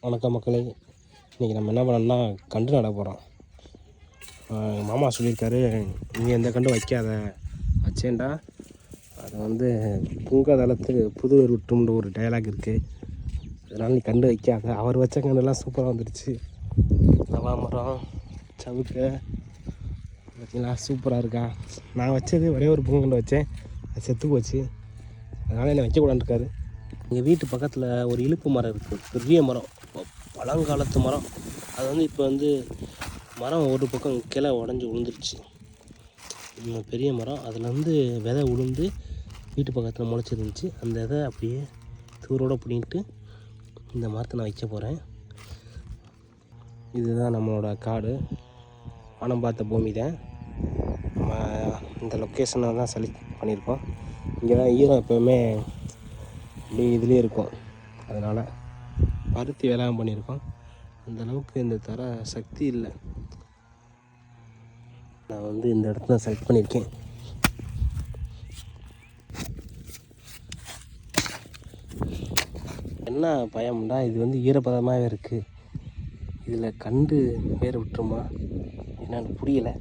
வணக்கம் மக்களே. இன்றைக்கி நம்ம என்ன பண்ணோம்னா கண்டு நட போகிறோம். மாமா சொல்லியிருக்காரு, இங்கே எந்த கண்டு வைக்காத, வச்சேன்டா அதை வந்து புங்கதளத்துக்கு புது விட்டும்ன்ற ஒரு டயலாக் இருக்குது. அதனால் நீ கண்டு வைக்காத. அவர் வச்ச கண்டுலாம் சூப்பராக வந்துடுச்சு. நவா மரம், சவுக்க பார்த்தீங்களா, சூப்பராக இருக்கா. நான் வச்சது ஒரே ஒரு பூங்கண்டு வச்சேன், அது செத்து போச்சு. அதனால் என்னை வைக்கக்கூடாதுன்னு இருக்காரு. எங்கள் வீட்டு பக்கத்தில் ஒரு இலுப்பு மரம் இருக்குது, பெரிய மரம், பழங்காலத்து மரம். அது வந்து இப்போ வந்து மரம் ஒரு பக்கம் கிளை உடஞ்சி விழுந்துருச்சு. பெரிய மரம், அதில் வந்து விதை உளுந்து வீட்டு பக்கத்தில் முளைச்சிருந்துச்சு. அந்த விதை அப்படியே தூரோடு பிடிங்கிட்டு இந்த மரத்தை நான் வைக்க போகிறேன். இதுதான் நம்மளோட காடு, வானம் பார்த்த பூமி தான். நம்ம இந்த லொக்கேஷனை தான் செலக்ட் பண்ணியிருக்கோம். இங்கே தான் ஈரம் எப்போவுமே அப்படி இதுலேயே இருக்கும். அதனால் பருத்தி வேளாண் பண்ணியிருக்கோம். அந்தளவுக்கு இந்த தர சக்தி இல்லை. நான் வந்து இந்த இடத்துல செலக்ட் பண்ணியிருக்கேன். என்ன பயம்டா, இது வந்து ஈரப்பதமாகவே இருக்குது. இதில் கண்டு வேறு விட்டுருமா என்னன்னு புரியலை.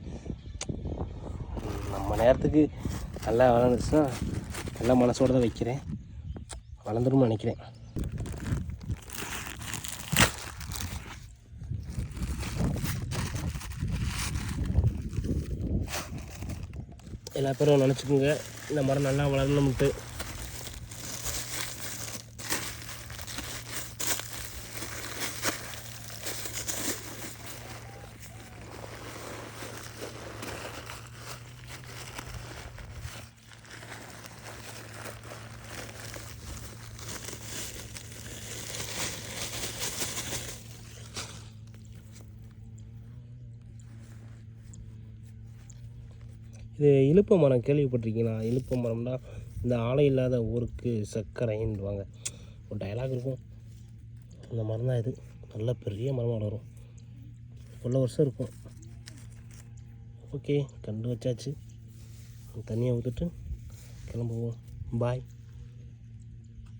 நம்ம நேரத்துக்கு நல்லா வளர்ந்துச்சுன்னா நல்ல மனசோடு தான் வைக்கிறேன். வளர்ந்துரும்னு நினைக்கிறேன். எல்லா பேரும் நினச்சிக்கோங்க, இந்த மரம் நல்லா வளரணும்ட்டு. இது இலுப்ப மரம் கேள்விப்பட்டிருக்கீங்களா? இலுப்ப மரம்னா இந்த ஆலை இல்லாத ஊருக்கு சர்க்கரைன்னுவாங்க, ஒரு டயலாக் இருக்கும். அந்த மரம் தான் இது. நல்ல பெரிய மரம் வளரும், இவ்வளோ வருஷம் இருக்கும். ஓகே, கண்டு வச்சாச்சு. தண்ணியை ஊற்றிட்டு கிளம்புவோம். பாய்.